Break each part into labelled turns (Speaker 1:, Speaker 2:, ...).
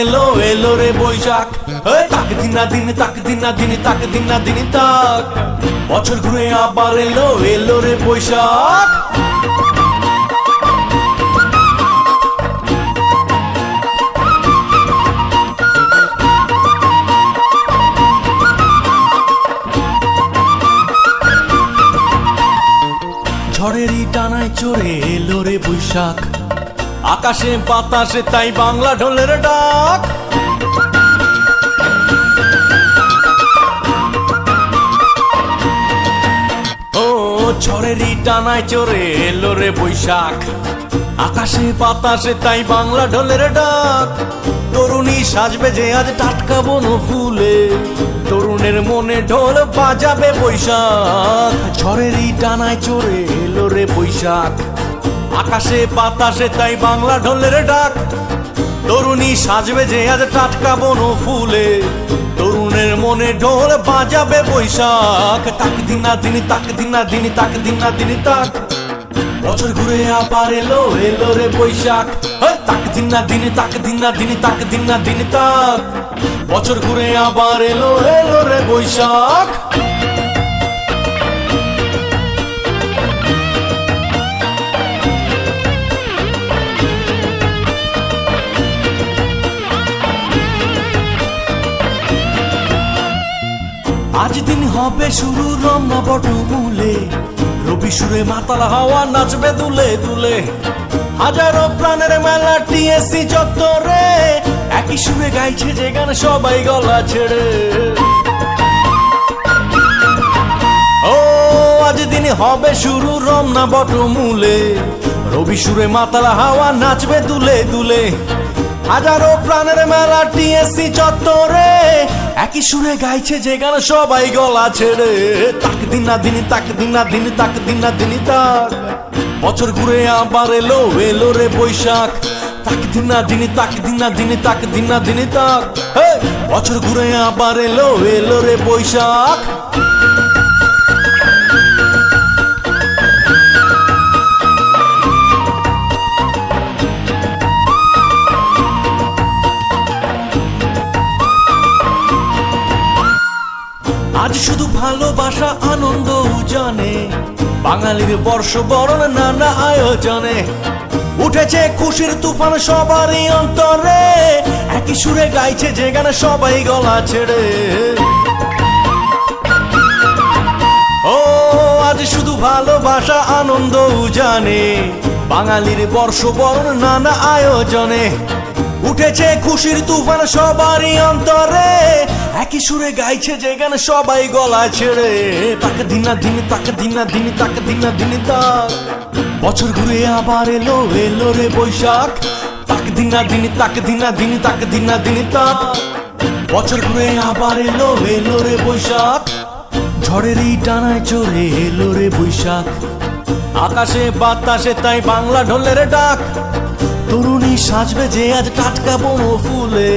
Speaker 1: এলো এলো রে বৈশাখ, তাক দিনা দিন তাক দিনা দিন তাক দিনা দিন তাক, বছর ঘুরে আবার এলো এলো রে বৈশাখ। ঝড়েরই টানায় চড়ে এলো রে বৈশাখ, আকাশে বাতাসে তাই বাংলা ঢোলের ডাক। ও ঝড়েরই টানায় চড়ে এলো রে বৈশাখ, আকাশে বাতাসে তাই বাংলা ঢোলের ডাক। তরুণী সাজবে যে আজ টাটকা বন ফুলে, তরুণের মনে ঢোল বাজাবে বৈশাখ। ঝড়েরই টানায় চড়ে এলো রে বৈশাখ, আকাশে বাতাসে তাই বাংলা ঢোলের ডাক। তরুণী সাজবে যে আজ টাটকা বন ফুলে, তরুণের মনে ঢোল বাজাবে বৈশাখ। তাক দিনা দিন তাক দিনা দিন তাক দিনা দিন তাক, বছর ঘুরে আবার এলো এলো রে বৈশাখ। তাক দিনা দিন তাক দিনা দিন তাক দিনা দিন তাক, বছর ঘুরে আবার এলো এলো রে বৈশাখ। আজ দিন হবে শুরু রমনা বটমূলে, রবি সুরে মাতাল হাওয়া নাচবে দুলে দুলে। হাজারো প্রাণের মেলা টিএসসি চত্বরে, একই সুরে গাইছে যে গান সবাই গলা ছেড়ে। ও আজ দিন হবে শুরু রমনা বটমূলে, রবি সুরে মাতাল হাওয়া নাচবে দুলে দুলে। হাজারো প্রাণের মেলা টিএসসি চত্বরে, একই সুরে গাইছে যে গান সবাই গলা ছেড়ে। তাক দিনা দিন তাক দিনা দিন তাক দিনা দিন তাক, বছর ঘুরে আবার এলো এলো রে বৈশাখ। তাক দিনা দিন তাক দিনা দিন তাক দিনা দিন তাক, বছর ঘুরে আবার এলো এলো রে বৈশাখ। আজ শুধু ভালোবাসা আনন্দ উজানে, বাঙালির বর্ষবরণ নানা আয়োজনে। উঠেছে খুশির তুফান সবারই অন্তরে, একই সুরে গাইছে যে গান সবাই গলা ছেড়ে। ও আজ শুধু ভালোবাসা আনন্দ উজানে, বাঙালির বর্ষবরণ নানা আয়োজনে। উঠেছে খুশির তুফান সবারই অন্তরে, একই সুরে গাইছে যে গান সবাই গলা ছেড়ে। তাক দিনা দিন তাক দিনা দিন তাক দিনা দিন তাক, বছর ঘুরে আবার এলো এলো রে বৈশাখ। তাক দিনা দিন তাক দিনা দিন তাক দিনা দিন তাক, বছর ঘুরে আবার এলো এলো রে বৈশাখ। ঝড়েরই টানায় চড়ে এলো রে বৈশাখ, আকাশে বাতাসে তাই বাংলা ঢোলের ডাক। তরুণী সাজবে যে আজ টাটকা বন ফুলে,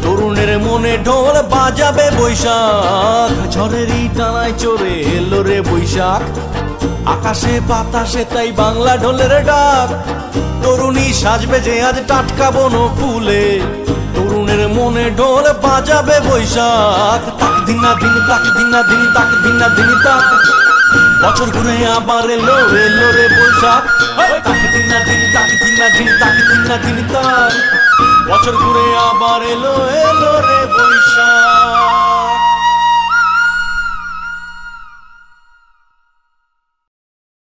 Speaker 1: তরুণের মনে ঢোল বাজাবে বৈশাখ। ঝড়েরই টানায় চড়ে এলো রে বৈশাখ, আকাশে বাতাসে তাই বাংলা ঢোলের ডাক। তরুণী সাজবে যে আজ টাটকা বন ফুলে, তরুণের মনে ঢোল বাজাবে বৈশাখ। তাক দিনা দিন তাক দিনা দিন তাক দিনা দিন তাক, বছর ঘুরে আবার এলো এলো রে বৈশাখ। তাক দিনা দিন তাক দিনা দিন তাক দিনা দিন তাক, বছর ঘুরে আবার এলো এলো রে